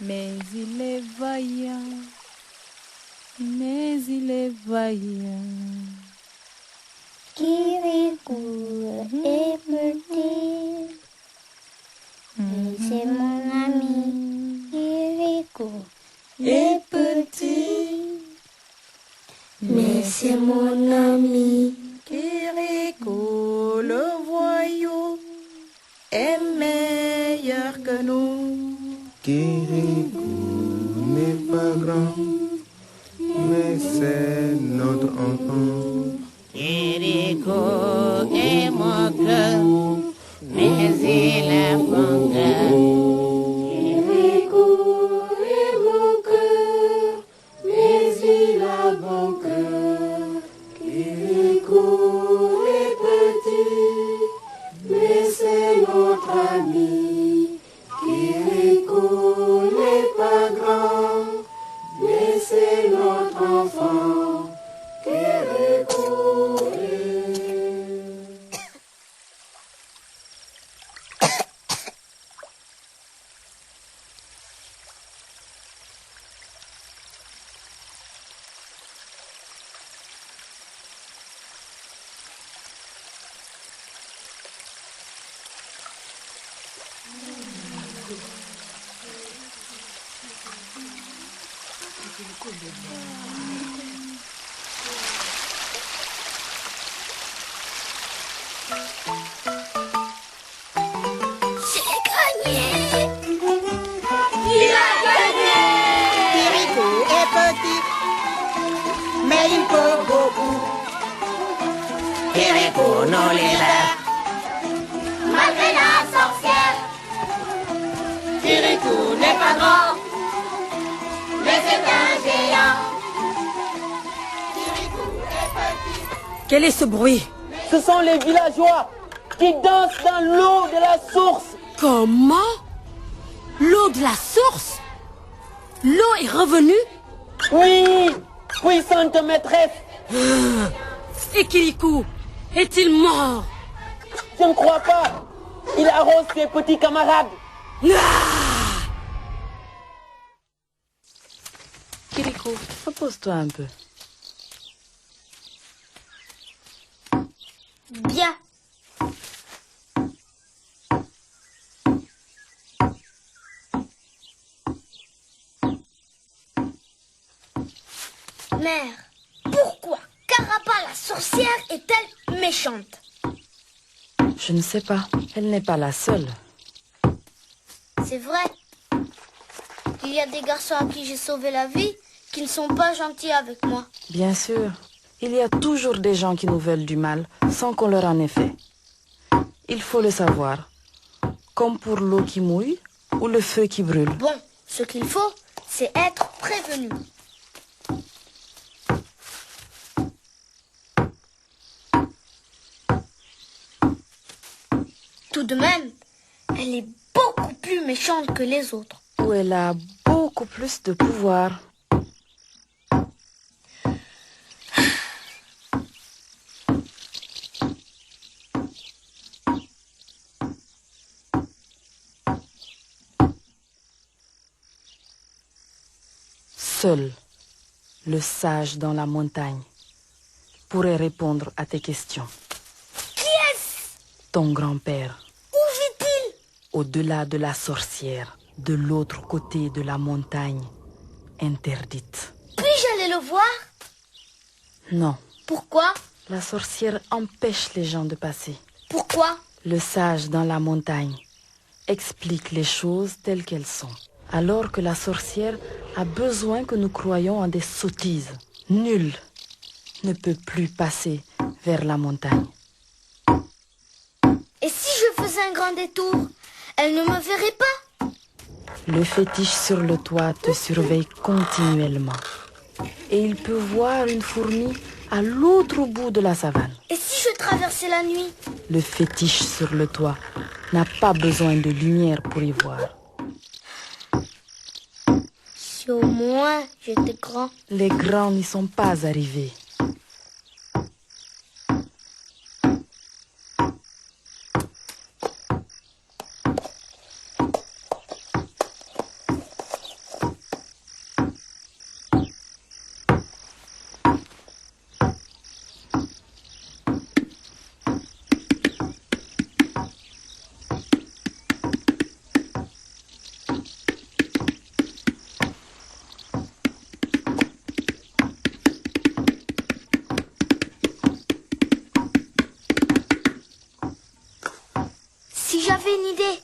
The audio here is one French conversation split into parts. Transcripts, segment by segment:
mais il est vaillant, mais il est vaillant. Kirikou est petit, mais c'est mon ami. Kirikou est petit, mais c'est mon ami. Kirikou, le voyou, est meilleur que nous. Kirikou n'est pas grand, mais c'est notre enfant. Kirikou est mon cœur, mais il a bon cœur. Kirikou est mon cœur, mais il a bon cœur. Kirikou est petit, mais c'est notre ami. Kirikou n'est pas grand, mais c'est notre enfant. Kirikou est... Kirikou est petit, mais il peut beaucoup. Kirikou nous libère. Malgré la sorcière, Kirikou n'est pas grand, mais c'est un géant. Quel est ce bruit? Ce sont les villageois qui dansent dans l'eau de la source. Comment? L'eau de la source? L'eau est revenue? Oui, puissante maîtresse. Et Kirikou, est-il mort? Je ne crois pas. Il arrose ses petits camarades. Kirikou, repose-toi un peu. bien. Mère, pourquoi Carapa la sorcière est-elle méchante? Je ne sais pas. Elle n'est pas la seule. C'est vrai. Il y a des garçons à qui j'ai sauvé la vie qui ne sont pas gentils avec moi. Bien sûr. Il y a toujours des gens qui nous veulent du mal sans qu'on leur en ait fait. Il faut le savoir. Comme pour l'eau qui mouille ou le feu qui brûle. Bon, ce qu'il faut, c'est être prévenu. Tout de même, elle est beaucoup plus méchante que les autres. Où elle a beaucoup plus de pouvoir. Seul le sage dans la montagne pourrait répondre à tes questions. Qui est-ce? Ton grand-père, Où vit-il? au-delà de la sorcière, de l'autre côté de la montagne interdite. Puis-je aller le voir? Non, Pourquoi? la sorcière empêche les gens de passer. Pourquoi? Le sage dans la montagne explique les choses telles qu'elles sont. Alors que la sorcière a besoin que nous croyions en des sottises. Nul ne peut plus passer vers la montagne. Et si je faisais un grand détour, elle ne me verrait pas? Le fétiche sur le toit te surveille continuellement. Et il peut voir une fourmi à l'autre bout de la savane. Et si je traversais la nuit? Le fétiche sur le toit n'a pas besoin de lumière pour y voir. Si au moins j'étais grand. Les grands n'y sont pas arrivés. J'avais une idée.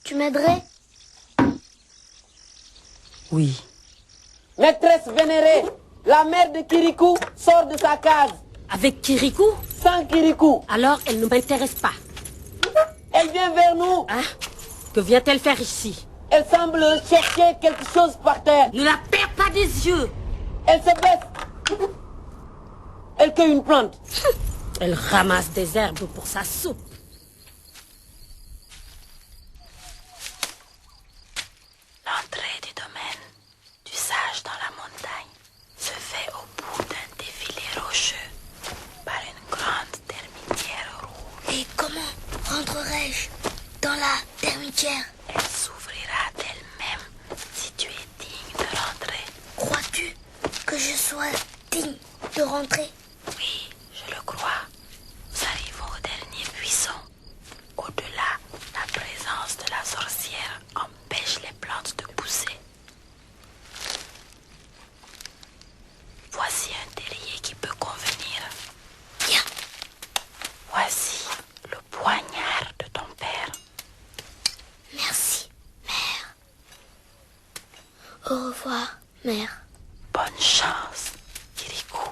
Tu m'aiderais? Oui. Maîtresse vénérée, la mère de Kirikou sort de sa case. Avec Kirikou? Sans Kirikou. Alors elle ne m'intéresse pas. Elle vient vers nous. Hein? Que vient-elle faire ici? Elle semble chercher quelque chose par terre. Ne la perds pas des yeux. Elle se baisse. Elle cueille une plante. Elle ramasse des herbes pour sa soupe. L'entrée du domaine du sage dans la montagne se fait au bout d'un défilé rocheux par une grande termitière rouge. Et comment rentrerai-je dans la termitière? Elle s'ouvrira d'elle-même si tu es digne de rentrer. Crois-tu que je sois digne de rentrer? Oui, je le crois. Nous arrivons au dernier buisson. Au-delà, la présence de la sorcière empêche les plantes de pousser. Voici un terrier qui peut convenir. Viens. Voici le poignard de ton père. Merci, mère. Au revoir, mère. Bonne chance, Kirikou.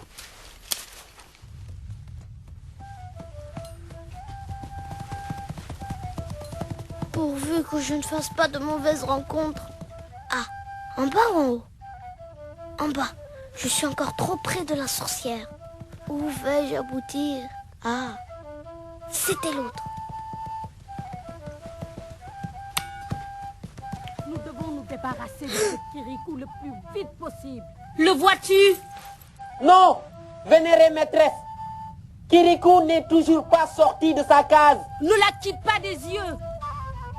Pourvu que je ne fasse pas de mauvaises rencontres. Ah, en bas ou en haut? En bas. Je suis encore trop près de la sorcière. Où vais-je aboutir? Ah, c'était l'autre. Nous devons nous débarrasser de ce Kirikou le plus vite possible. Le vois-tu? Non, vénérée maîtresse. Kirikou n'est toujours pas sorti de sa case. Ne la quitte pas des yeux.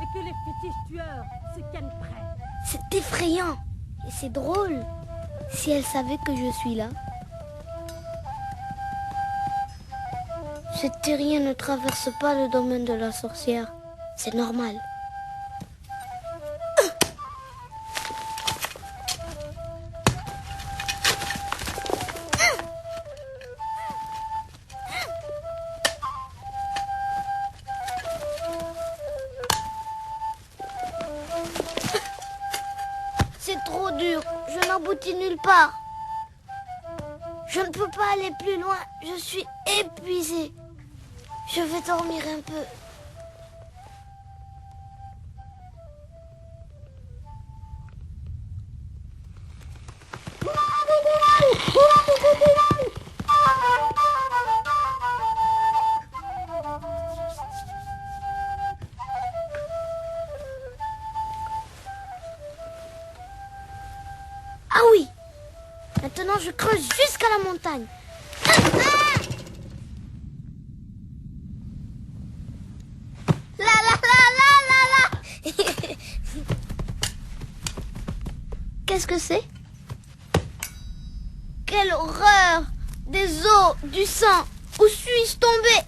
Et que les fétiches tueurs se tiennent prêts. C'est effrayant. Et c'est drôle. Si elle savait que je suis là. Ce terrien ne traverse pas le domaine de la sorcière. C'est normal. C'est trop dur. Je n'aboutis nulle part. Je ne peux pas aller plus loin. Je suis épuisée. Je vais dormir un peu. Ah oui! Maintenant, je creuse jusqu'à la montagne. La la la la la la. Qu'est-ce que c'est? Quelle horreur! Des os, du sang. Où suis-je tombée?